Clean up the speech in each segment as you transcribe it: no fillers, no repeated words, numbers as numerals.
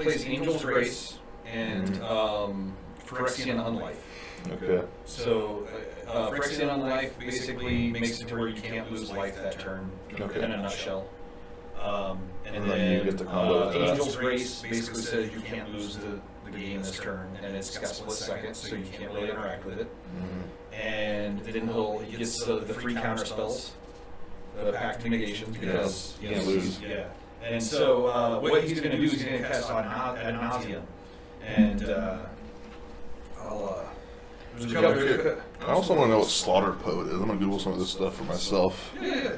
plays Angel's Grace and Phyrexian Unlife. Okay. So, Phyrexian Unlife basically makes it to where you can't lose life that turn, Okay. in a nutshell. And then you get the combo with that. Angel's Grace basically says you can't lose the game this turn, and it's got split seconds, so you can't really interact with it. And then he gets the free counter spells, the pact negations, because you can't lose. Yeah. And so what he's going to do is he's going to cast on Nauseam, and there's a couple. I also want to know what Slaughter Poet is. I'm going to Google some of this stuff for myself. Yeah.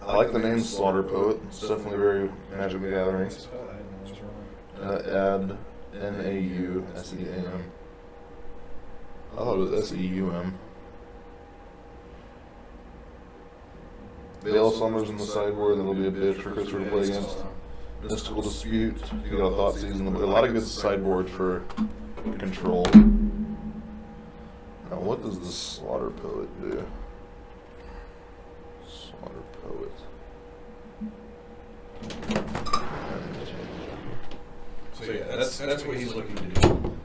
I like the name Slaughter Poet. It's definitely very Magic the Gathering. Add Nauseam. I thought it was Seum. Veil Summers in the sideboard, that'll be a bitch for Christopher to play against. Mystical Dispute, you got a Thought Season. A lot of good sideboard for control. Now, what does the Slaughter Poet do? Slaughter Poet. So yeah, that's what he's looking to do.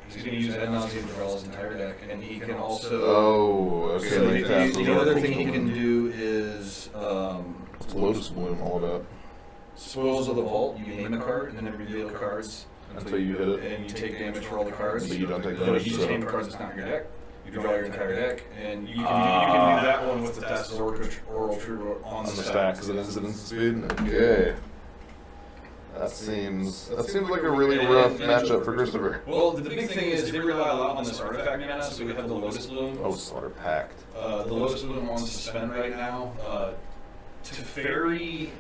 He's going to use Ad Nauseam to draw his entire deck, and he can also. Oh, okay. So the other thing he can do is. What's Lotus Bloom all about? Spoils of the Vault. You name a card, and then reveal the cards Until you hit it. and you take damage for all the cards. But you don't take No, damage. you just So. name the cards that's not in your deck. You draw your entire deck, and you can do that one with the Tassel's Oral True on the stack. Because it is instant speed? Okay. That seems like a really rough matchup for Christopher. Well, the big thing is they rely a lot on this artifact mana, so we have the Lotus Bloom. Oh, Slaughter Pact. The Lotus Bloom on suspend right now. Teferi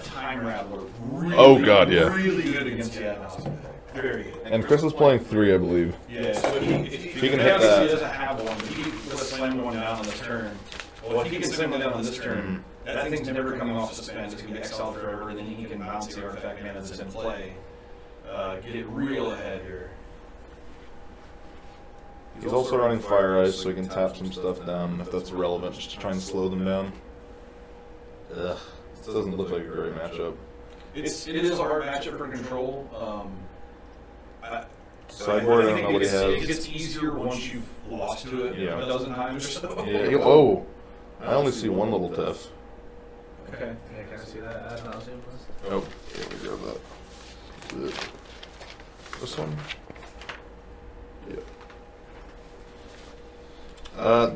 Time Rattler. Really, Oh, God, yeah. Really good against the Ad Nauseam deck. Very good. And Chris is playing 3, I believe. Yeah, so if He can hit obviously that. He doesn't have one, but he can slam one down on this turn. Well, if he can slam one down on this turn, that thing's never coming off suspend. It's going to be exiled forever, and then he can bounce the artifact mana that's in play. Get real ahead here. He's also running Fire Ice, so he can tap some stuff down if that's relevant, just to try and slow them down. Ugh. This doesn't look like a great matchup. It is a hard matchup for control. Sideboard, I don't know what he It has. gets easier once you've lost to it Yeah. a dozen times or so. Yeah. Oh, I only see one little Tef. Okay. Yeah, can I see that Ad Nauseam list? Oh, yeah, we grab that. Is it this one? Yeah.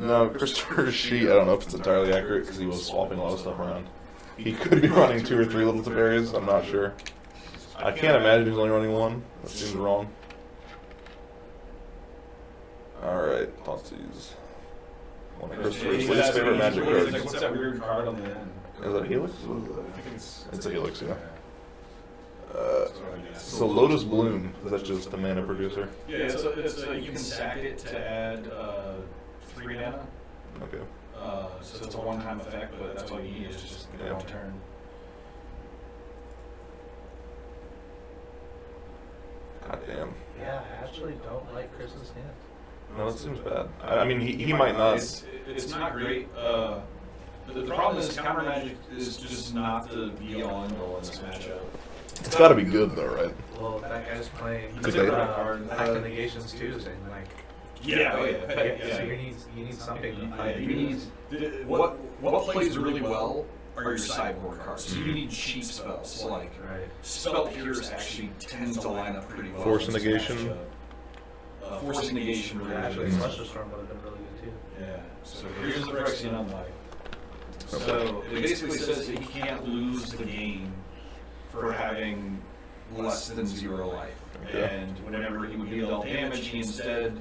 No, Christopher's sheet, I don't know if it's entirely accurate because he was swapping a lot of stuff around. He could be running 2 or 3 little Teferis, I'm not sure. I can't imagine he's only running 1. That seems wrong. Alright, Thoughtseize. One of Christopher's least favorite Magic cards. What's that weird card on the end? Is that a Helix? I think It's a Helix, yeah. So Lotus Bloom, is that just a mana producer? Yeah, you can sack it to add 3 mana. Okay. So it's a one-time effect, but that's all you need is just get one turn. God damn. Yeah, I actually don't like Chris's hand. No, that seems bad. I mean, he might not. It's not great. The problem is counter magic is just not the be-all end-all in this matchup. It's got to be good though, right? Well, that guy's playing Could they- Pact Negations too, and like, Yeah, oh so you need something to fight. You need what plays really well are your sideboard cards. So you need cheap spells. So like Spell Pierce actually tends to line up pretty well. Force in this Negation? matchup. Force Negation really Actually, is. Fluster Storm would have been really good too. Yeah. So here's the Phyrexian Unlight. So it basically says that he can't lose the game for having less than 0 life. Okay. And whenever he would be dealt damage, he instead,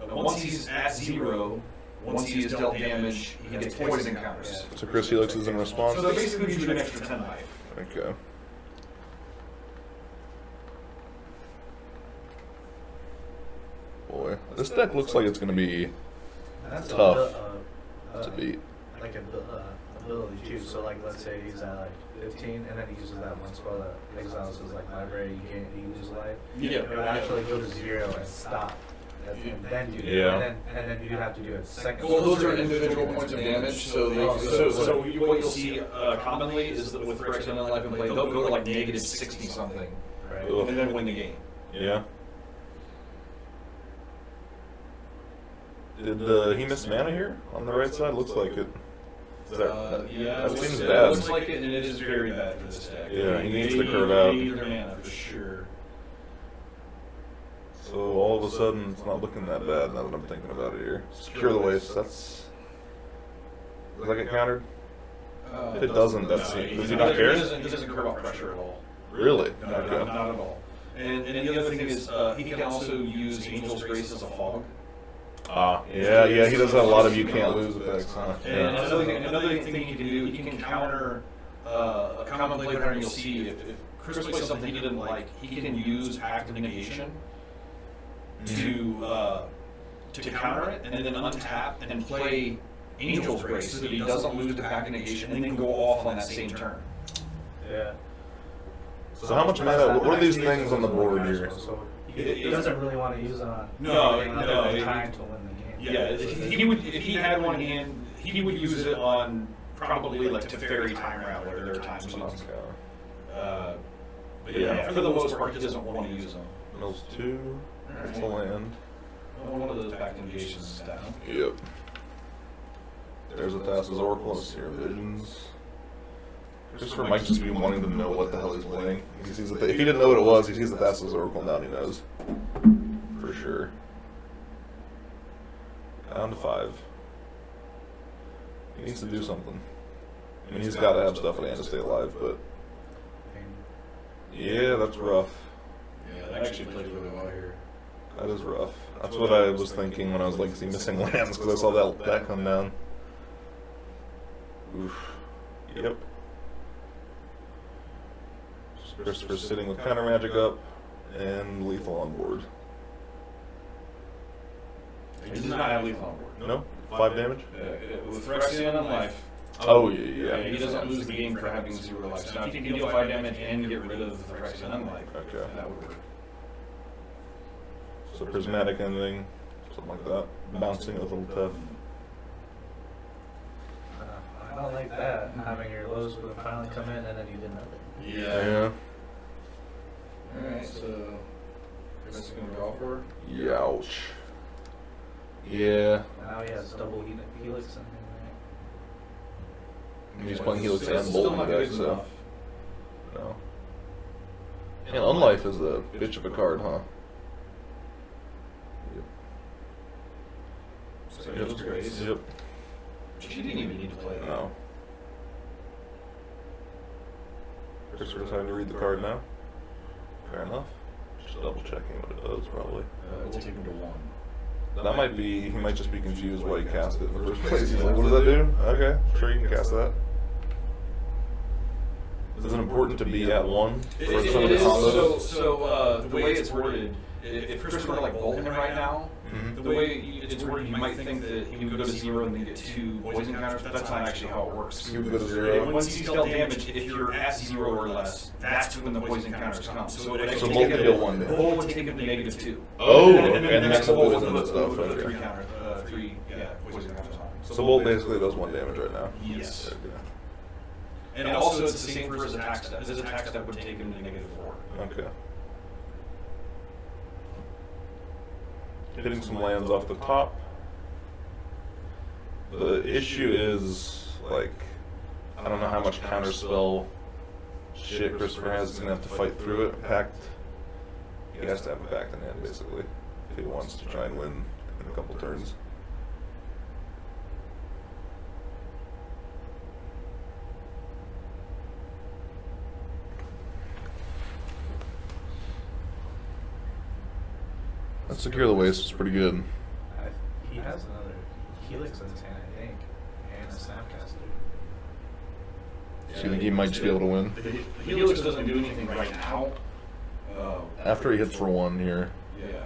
once he's at 0, once he is dealt damage, he gets poison counters. So Chris Helix is in response. So that basically gives you an extra 10 life. Okay. Boy, this deck looks like it's going to be That's tough to beat. Like ability too. So like, let's say he's at like 15, and then he uses that one spell that exiles his like library. You can't use life. Yeah. It would actually go to 0 and stop and then do Yeah. and then you'd have to do it second. Well, those are individual points of damage, so what you'll see commonly is that with Phyrexian Unalive in play, they'll go to like negative 60 something, Right. and then win the game. Yeah. Did he miss mana here on the right side? Looks like it. Is that, Yeah, that it seems looks, bad. It looks like it, and it is very bad for this deck. Yeah, he needs They to curve out. need their mana for sure. So all of a sudden, it's not looking that bad now that I'm thinking about it here. Secure the waste. Does that get countered? If it doesn't, does he not care? He doesn't curve out pressure at all. Really? No, Okay. not at all. And the other thing is, he can also use Angel's Grace as a fog. Yeah, he does have a lot of you can't lose effects, huh? And Yeah. another thing he can do, he can counter a common play pattern you'll see. If Chris plays something he didn't like, he can use Active Negation to counter it, and then untap and play Angel's Grace so that he doesn't lose to Active Negation, and then go off on that same turn. Yeah. So how much mana? What are these things on the board here? So he doesn't really want to use it on No, time to win the game. Yeah, he would, if he had one hand, he would use it on probably like Teferi time round where there are times when but yeah, for the most part, he doesn't want to use them. Mills 2. That's the land. One of those back negations is down. Yep. There's a Thassa's Oracle and Seer Visions. Christopher might just be wanting to know what the hell he's playing. He sees if he didn't know what it was, he sees the Thassa's Oracle now and he knows. For sure. Down to 5. He needs to do something. I mean, he's got to have stuff at hand to stay alive, but... Yeah, that's rough. Yeah, that actually plays really well here. That is rough. That's what I was thinking when I was like, is he missing lands? Because I saw that come down. Oof. Yep. Christopher's sitting with counter magic up and lethal on board. He does not have lethal on board. No? 5 damage? With Phyrexian on life. Oh, yeah. He doesn't lose the game for having 0 life. So now if he can deal 5 damage and get rid of the Phyrexian unlife, Okay. that would work. So prismatic ending, something like that. Bouncing a little tough. I don't like that, having your lows would finally come in and then you did nothing. Yeah. Alright, so Chris is going to go for it. Youch. Yeah. Now he has double helix in him, right? He's playing Helix and Still Bolt not in the deck, good so. enough. No. And Unlife is a bitch of a card, huh? So Angel's Grace. Yep. She didn't even need to play that. No. Christopher's having to read the card now. Fair enough. Just double checking what it does, probably. We'll take him to 1. That might be, he might just be confused why he cast it in the first place. He's like, what does that do? Okay, sure you can cast that. Is it important to be at 1 for some of the combos? So the way it's worded, if Christopher like bolting him right now, Mhm. the way it's worded, you might think that he would go to 0 and then get 2 poison counters, but that's not actually how it works. He would go to 0. Once he's dealt damage, if you're at 0 or less, that's when the poison counters come. So it So actually Bolt take deal 1 damage. Bolt would take him to -2. Oh, and and that's the Bolt poison and stuff. would put Okay. 3 counter, 3 poison counters on. So Bolt basically does 1 damage right now. Yes. Okay. And also, it's the same for his attack step. His attack step would take him to -4. Okay. Hitting some lands off the top. The issue is, like, I don't know how much counterspell shit Christopher has. He's gonna have to fight through it. Pact. He has to have a pact in hand, basically, if he wants to try and win in a couple turns. That Secure the Waste was pretty good. He has another helix in his hand, I think, and a snapcaster. So you think he might just be able to win? The Helix doesn't do anything right now. After he hits for 1 here. Yeah.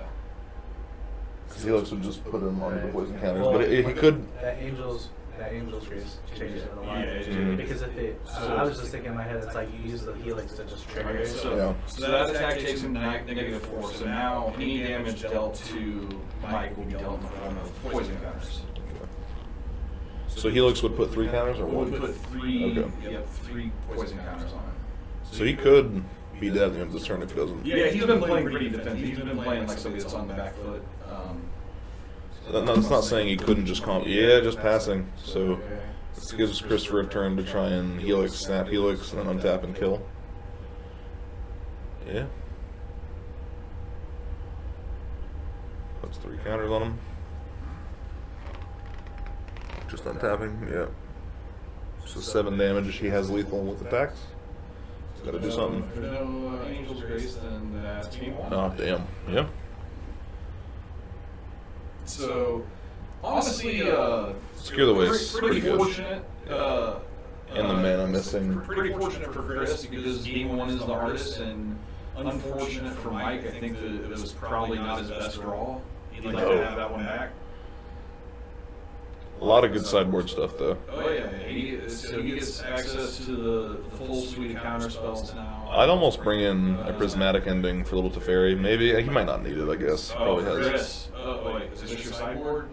Because Helix would just put him onto the poison counters. Well, But he could... That Angel's that Angel's Grace changes it a lot. Yeah, Because if it, I was just thinking in my head, it's like you use the Helix to just trigger Okay, it. so that attack takes him -4. So now any damage dealt to Mike will be dealt in the form of poison counters. So Helix would put 3 counters or We'll 1? put 3. Okay. Yep, 3 poison counters on it. So he could be dead at the end of this turn if he doesn't. Yeah, he's been playing pretty defensive. He's been playing like somebody that's on the back foot. No, that's not saying he couldn't just Yeah, just passing. So this gives Christopher a turn to try and Helix, snap Helix, and then untap and kill. Yeah. Puts 3 counters on him. Just untapping, yeah. So 7 damage. He has lethal with attacks. He's got to do something. If there's no Angel's Grace, then that's game 1. Oh, damn. Yeah. So, honestly, Secure the waist. pretty Pretty good. fortunate. And the mana missing. Pretty fortunate for Chris because game 1 is the hardest, and unfortunate for Mike. I think that it was probably not his best draw. He'd like to have that one back. A lot of good sideboard stuff, though. Oh yeah, so he gets access to the full suite of counter spells now. I'd almost bring in a prismatic ending for Little Teferi. Maybe he might not need it. I guess probably has. Chris. Oh wait, is this your sideboard?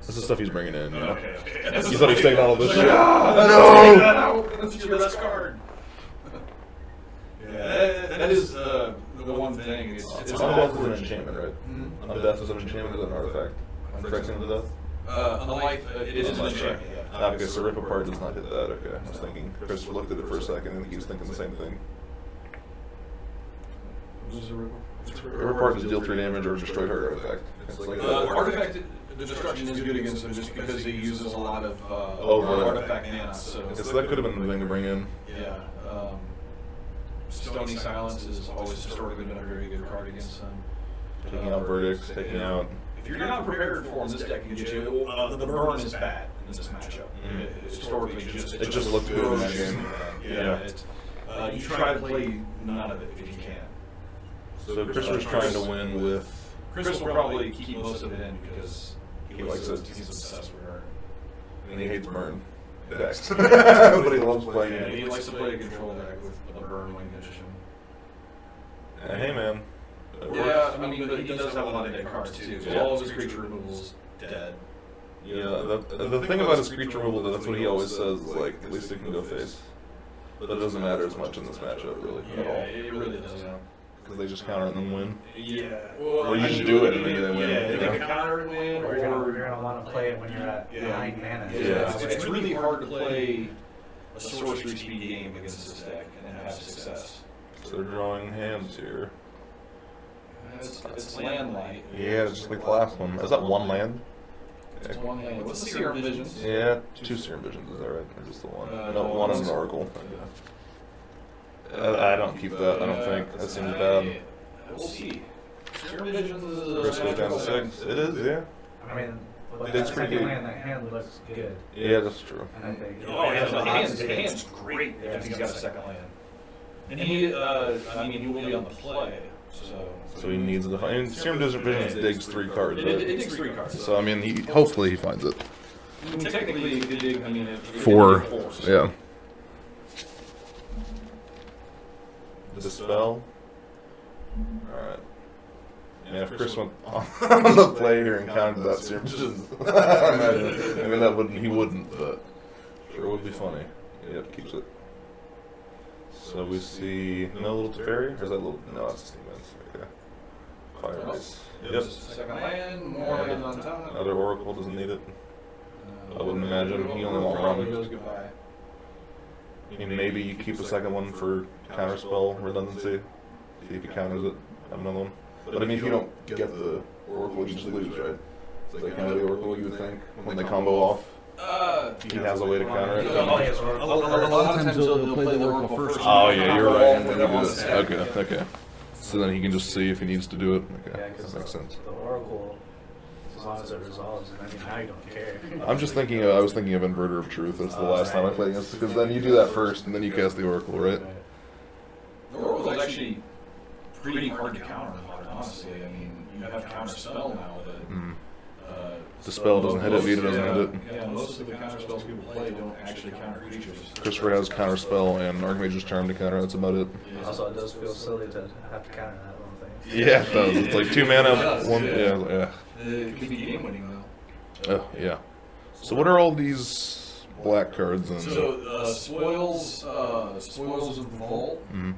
This is stuff he's bringing in. Yeah. Okay. You thought he was taking all of this shit? No! That's your best card. Yeah, that is the one thing. It's Undeath is an enchantment, right? Undeath is an enchantment, is an artifact. Correcting the death? Unlike, it is an enchantment, yeah. Okay, so Rip Apart does not hit that. Okay, I was thinking. Christopher looked at it for a second and he was thinking the same thing. Rip Apart does deal 3 damage or destroy target artifact. It's like Artifact destruction is good against him just because he uses a lot of artifact mana. So that could have been the thing to bring in. yeah, Stony Silence has always historically been a very good card against him. Taking out verdicts, taking out. If you're not prepared for him, this deck can get you. The burn is bad in this matchup. Historically, It just looked good in that game. Yeah. You try to play none of it if you can. So Christopher's trying to win with. Chris will probably keep most of it in because He likes it. He's obsessed with her. And he hates burn decks. But he loves playing Yeah, he it. likes to play a control deck with a burn wing magician. Hey man. Yeah, I mean, but he does have a lot of dead cards too. So all of his creature removals dead. Yeah, the thing about his creature removal, that's what he always says, like, at least it can go face. But it doesn't matter as much in this matchup, really, at all. It really doesn't. Because they just counter and then win. Yeah. Or you just do it and maybe they win. Yeah, you they know? can counter and win, Or or you're gonna want to play it when you're at 9 mana. Yeah, it's really hard to play a sorcery speed game against this deck and have success. So they're drawing hands here. It's land light. Yeah, just like the last one. Is that 1 land? It's one land. What's the Serum Visions? Yeah, 2 Serum Visions, is that right? Or just the 1? No, 1 and an Oracle. I don't keep that, I don't think. That seems bad. We'll see. Serum Visions is Chris goes down to 6. It is, yeah. I mean, with It's that pretty second good. land, that hand looks good. Yeah, that's true. And I think. Oh, yeah, the hand's great if he's got a second land. And he, I mean, he will be on the play, so. So he needs the. I mean, Serum Visions digs 3 cards, It right? digs 3 cards. So I mean, hopefully he finds it. I mean, technically, it could dig, I mean, it could dig 4. 4. Yeah. Dispel. Alright. Yeah, if Chris went on the play here and counted that Serum Visions, I mean that wouldn't. He wouldn't, but sure would be funny. Yep, keeps it. So we see no Little Teferi, or is that little? No, that's Steam Ends. Okay. Fire Ice. Yep. Second land, more land on top. Another Oracle doesn't need it. I wouldn't imagine. He only won't Probably run. goes goodbye. I mean, maybe you keep a second one for counterspell redundancy. See if he counters it. Have another one. But I mean, if you don't get the Oracle, you just lose, right? It's like kind of the Oracle, you would think, when they combo off. He has a way to counter it. A lot of times they'll play the Oracle first. Oh yeah, you're right. When you do this. Okay. So then he can just see if he needs to do it. Okay, Yeah, because that makes sense. the Oracle, as long as it resolves, and I mean, now you don't care. I'm just thinking. I was thinking of Inverter of Truth. That's the last time I played against it, because then you do that first, and then you cast the Oracle, right? The Oracle's actually pretty hard to counter, honestly. I mean, you have counter spell now that Dispel doesn't hit it, Vita doesn't hit it. Yeah, most of the counter spells people play don't actually counter creatures. Christopher has Counterspell and Archmage's Charm to counter, that's about it. Also, it does feel silly to have to counter that one thing. Yeah, it does. It's like 2 mana, 1, yeah. It could be game winning though. Oh, yeah. So what are all these black cards in? So spoils of the vault. Mhm.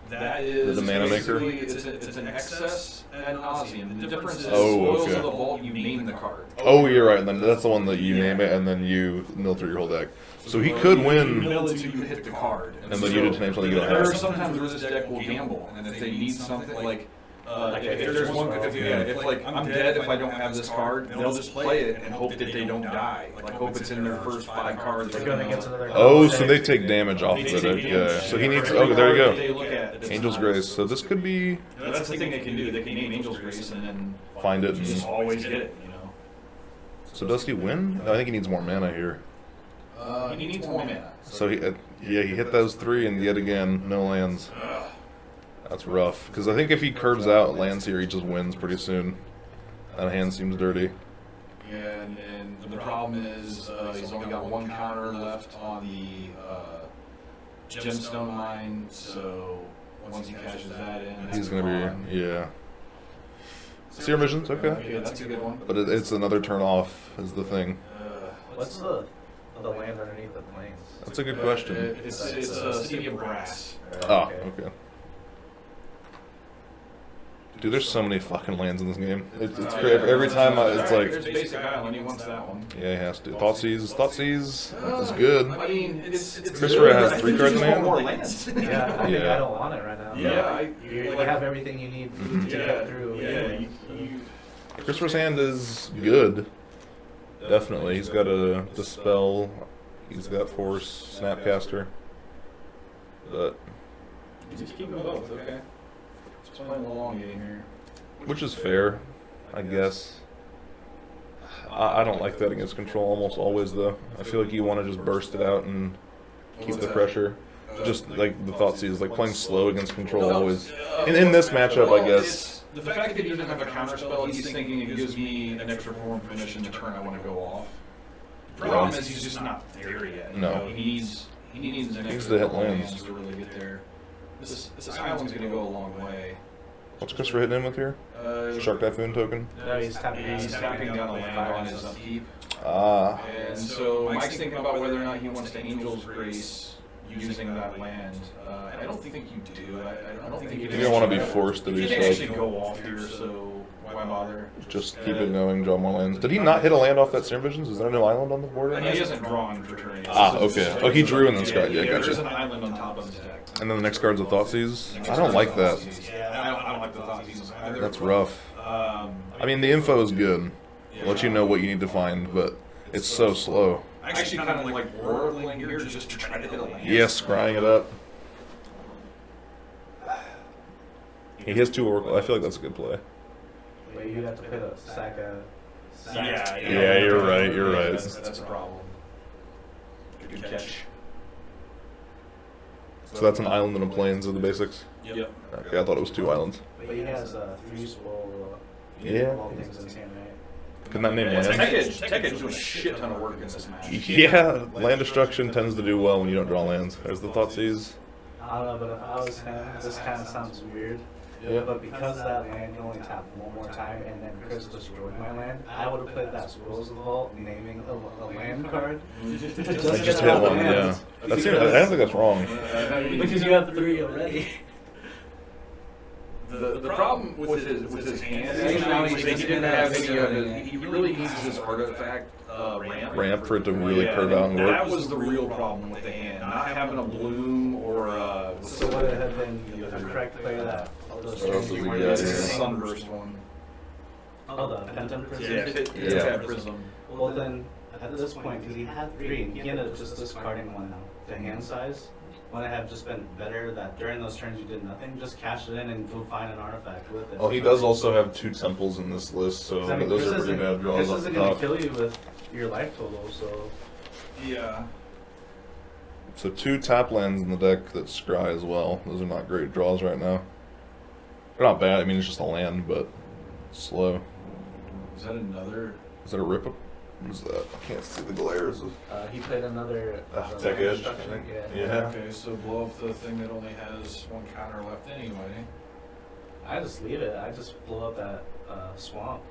That is The mana maker? basically- It's an excess and Nauseam. The difference is Oh, spoils okay. of the vault. You name the card. Oh, you're right. And then that's the one that you name it, and then you mill through your whole deck. So he could You win. mill it till you hit the card, And then you did name something you don't There have. are sometimes where this deck will gamble, and if they need something like. If there's one, if like I'm dead if I don't have this card, they'll just play it and hope that they don't die. Like hope it's in their first 5 cards. They're going against another. Oh, so they take damage off of it. Yeah. So he needs. Oh, there you They go. look at it, it's Angel's not- Grace. So this could be. That's the thing they can do. They can name Angel's Grace and then Find it. you just And, always get it. You know. so does he win? No, I think he needs more mana here. He needs more mana. So he hit those 3, and yet again, no lands. That's rough. Because I think if he curves out lands here, he just wins pretty soon. That hand seems dirty. Yeah, and the problem is he's only got 1 counter left on the gemstone mine. So once he cashes that in, He's gonna be Seer Visions, okay. Okay, that's a good one. But it's another turn off is the thing. What's the land underneath the plains? That's a good question. It's City of Brass. Ah, okay. Dude, there's so many fucking lands in this game. It's great. Every time it's There's like, Basic Island. He wants that one. yeah, he has to. Thoughtseize is good. I mean, it's Christopher has 3 cards in hand. more lands. Yeah, I think Yeah. I don't want it right now. Yeah, You have everything you need to get through. Yeah, Christopher's hand is good. Definitely. He's got a Dispel. He's got Force, Snapcaster. But, just keep them both, okay? Just playing the long game here. which is fair, I guess. I don't like that against control almost always, though. I feel like you want to just burst it out and keep the pressure. Just like the Thoughtseize, like playing slow against control always. In this matchup, I guess. The fact that he doesn't have a counter spell, he's thinking it gives me an extra form of permission to turn I want to go off. The problem is he's just not there yet. No. You know, he needs an Needs extra to hit couple lands. lands to really get there. This island's going to go a long way. What's Christopher hitting in with here? Shark Typhoon token? No, he's tapping down a land on his upkeep. Ah. And so Mike's thinking about whether or not he wants to Angel's Grace using that land. I don't think you do. I don't think You don't want to be forced to You do can actually so. go off here, so why bother? Just keep it going, draw more lands. Did he not hit a land off that Seer Visions? Is there a new island on the board? He hasn't drawn for turn. Ah, okay. Oh, he drew and then scratched. Yeah, There's an gotcha. island on top of his deck. And then the next card's a Thoughtseize. I don't like that. Yeah, I don't like the Thoughtseize either. That's rough. I mean, the info is good. Let you know what you need to find, but it's so slow. I actually kind of like whirling here just to try to hit a land. Yes, scrying it up. He has 2 Oracle. I feel like that's a good play. But you have to put a sack of. Yeah, you're right, you're right. That's a problem. Good catch. So that's an island and a plains of the basics? Yep. Okay, I thought it was 2 islands. But he has 3 spoil Yeah. things in his hand, right? Couldn't that name Tech lands? Edge doing a shit ton of work in this match. Yeah, land destruction tends to do well when you don't draw lands. There's the Thoughtseize. I don't know, but if I was him, this kind of sounds weird. Yeah. But because that land can only tap one more time, and then Chris destroyed my land, I would have played that Spoils of the Vault, naming a land card. I just hit one, yeah. I don't think that's wrong. Because you have 3 already. The problem with his hand is he didn't have any he really needs his artifact ramp For it to really curve out and work. That was the real problem with the hand, not having a bloom or a So would it have been the correct play of that? What else does he got It's the here? sunburst one. Oh, the Phantom Prism? It's that prism. Well then, at this point, because he had 3, and he ended up just discarding one now. The hand size, wouldn't it have just been better that during those turns you did nothing? Just cash it in and go find an artifact with it. Oh, he does also have 2 temples in this list, so 'Cause, I mean, those Chris are pretty isn't- bad draws Chris off the isn't going top. to kill you with your life total, so... Yeah. So 2 tap lands in the deck that scry as well. Those are not great draws right now. They're not bad, I mean it's just a land, but slow. Is that another Is that a rip up? What is that? I can't see the glares. He played another. Tech Edge, I destruction, think. Yeah. Yeah. Okay, so blow up the thing that only has one counter left anyway. I just leave it. I just blow up that swamp.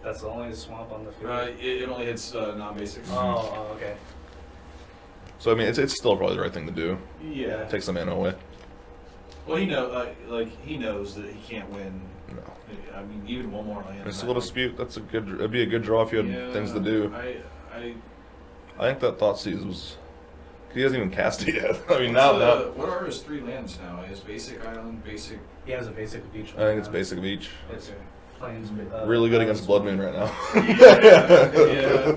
That's the only swamp on the field. It only hits non-basic. Oh, okay. So I mean, it's still probably the right thing to do. Yeah. Take some mana away. Well, he knows that he can't win. No. I mean, even one more land. It's a little dispute. That's a good. It'd be a good draw if you had things to do. I think that Thoughtseize was. He hasn't even cast it yet. I mean, now. What are his 3 lands now? His basic island, basic. He has a basic of each. I think it's basic of each. It's plains. Really good against Blood Moon right now. Yeah.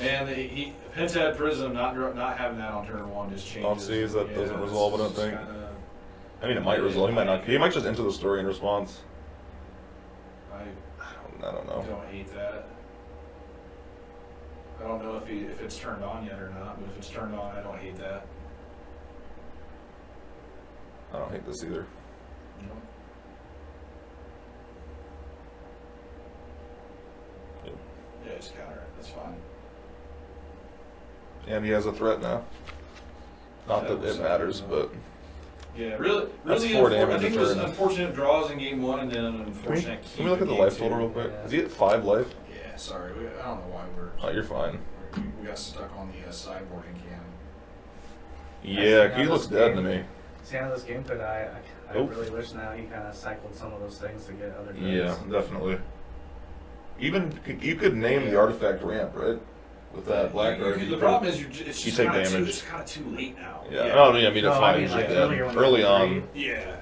And he Pentad Prism not having that on turn 1 just changes. Thoughtseize that doesn't resolve. I don't think. I mean, it might resolve. He might not. He might just enter the story in response. I don't know. I don't hate that. I don't know if it's turned on yet or not, but if it's turned on, I don't hate that. I don't hate this either. No. Yep. Yeah, just counter it. That's fine. And he has a threat now. Not that it matters, but. Yeah, really, That's really. 4 damage I think a it was turn. unfortunate draws in game 1, and then an unfortunate. Can we look at the life total real quick? Yeah. Is he at 5 life? Yeah, sorry. I don't know why Oh, you're fine. we got stuck on the sideboarding cam. Yeah, he looks dead to me. See how this game played, I Oh. really wish now he kind of cycled some of those things to get other. Yeah, cards. definitely. Even you could name the artifact ramp, right? With that black card. The problem is it's You just take kinda damage. it's kind of too late now. Yeah. Oh, I mean, No, at I 5 mean, he's like, dead. earlier when Early they were on. Yeah.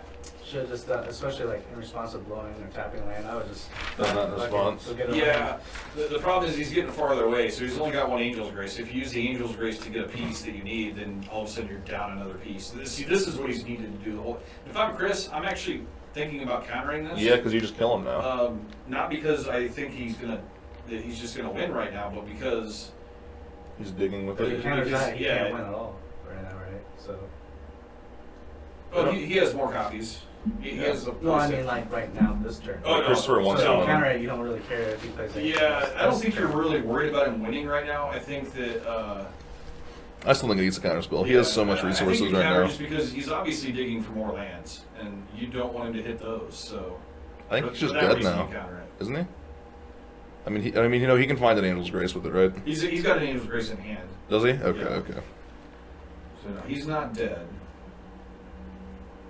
Should have just done, especially like in response to blowing or tapping land. I would just Done that in fuck it, response. go get it Yeah, the problem is he's getting farther away, so he's only got 1 Angel's Grace. If you use the Angel's Grace to get a piece that you need, then all of a sudden you're down another piece. This is what he's needed to do the whole. If I'm Chris, I'm actually thinking about countering this. Yeah, because you just kill him now. Not because I think that he's just gonna win right now, but because He's digging with But he it. counters that, he Yeah. can't win at all right now, right? So. he has more copies. He has the. No, I mean like right now, this turn. Oh, no. Christopher wants So that you counter one. it, you don't really care if he plays. Yeah, I don't think you're really worried about him winning right now. I think that. I still think he needs a counter spell. He has so much I think resources you right counter now. just because he's obviously digging for more lands, and you don't want him to hit those. So I think for- he's just for that dead reason, now, you counter it. isn't he? I mean, he can find an Angel's Grace with it, right? He's got an Angel's Grace in hand, Does he? Okay, Yeah. okay. so no, he's not dead.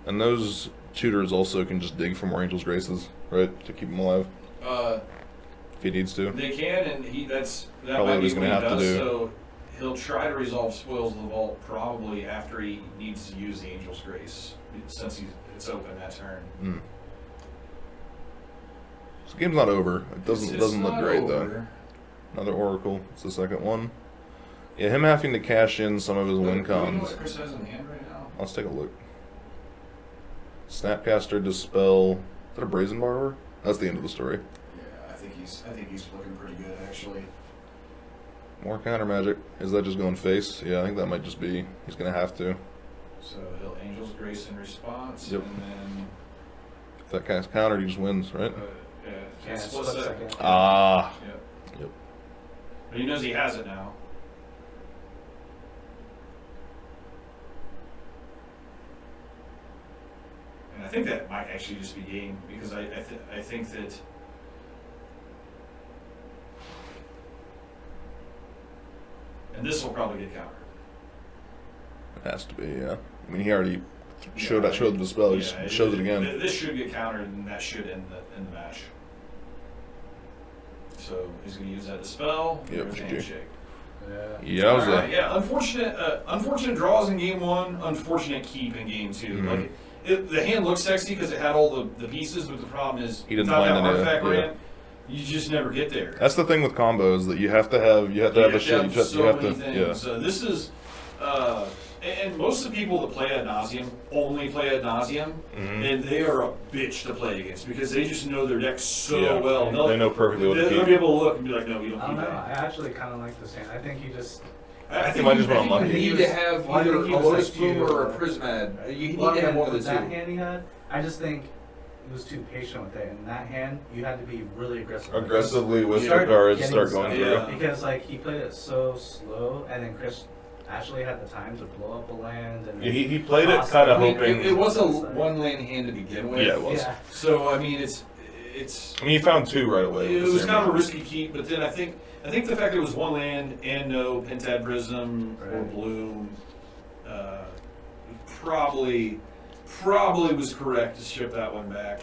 And those tutors also can just dig for more Angel's Graces, right, to keep him alive if he needs to. They can, and that Probably might what be he's what gonna he have to does. do. So he'll try to resolve Spoils of the Vault probably after he needs to use the Angel's Grace, since it's open that turn. Mm. This game's not over. It doesn't It's look not great though. over. Another Oracle. It's the second one. Yeah, him having to cash in some of his win Do you know cons. what Chris has in hand right now? Let's take a look. Snapcaster, Dispel. Is that a Brazen Barber? That's the end of the story. Yeah, I think he's looking pretty good actually. More counter magic. Is that just going face? Yeah, I think that might just be. He's gonna have to. So he'll Angel's Grace in response, Yep. and then If that guy's countered, he just wins, right? Yeah, split split second. second. Ah. Yep. Yep. But he knows he has it now. And I think that might actually just be game because I think that and this will probably get countered. It has to be, yeah. I mean, he already showed the Dispel. He just shows it again. This should get countered, and that should end the match. So he's going to use that Dispel. Yep, There's a GG. handshake. Yeah, that was All right, a. yeah, unfortunate draws in game 1, unfortunate keep in game 2. Mhm. Like the hand looks sexy because it had all the pieces, but the problem is He didn't without find that any, artifact yeah. ramp, you just never get there. That's the thing with combos that you have to have the shit. You have to, things. yeah. So this is, and most of the people that play ad nauseam only play ad nauseam, Mhm. and they are a bitch to play against because they just know their deck so Yeah. well. They know perfectly what to They'll keep. be able to look and be like, no, you don't I keep don't know. that. I actually kind of like this hand. I think he just. I He might just went I think unlucky. you You need to have Well, I either think a he was Lotus like Plume you, or a Prismad. You need Well, to have one of the with that two. hand he had, I just think he was too patient with it. In that hand, you had to be really aggressive. Aggressively with Start your guards, getting start stuff. going Yeah. through. Because like he played it so slow, and then Chris actually had the time to blow up a land. And Yeah, he played it toss kind I of mean, hoping. it was a one-lane hand to begin with. Yeah, it was. Yeah. So I mean, it's I mean, he found 2 right away. it with the was same kind of a hand. risky keep, but then I think the fact it was one land and no Pentad Prism or Right. Bloom probably was correct to ship that one back.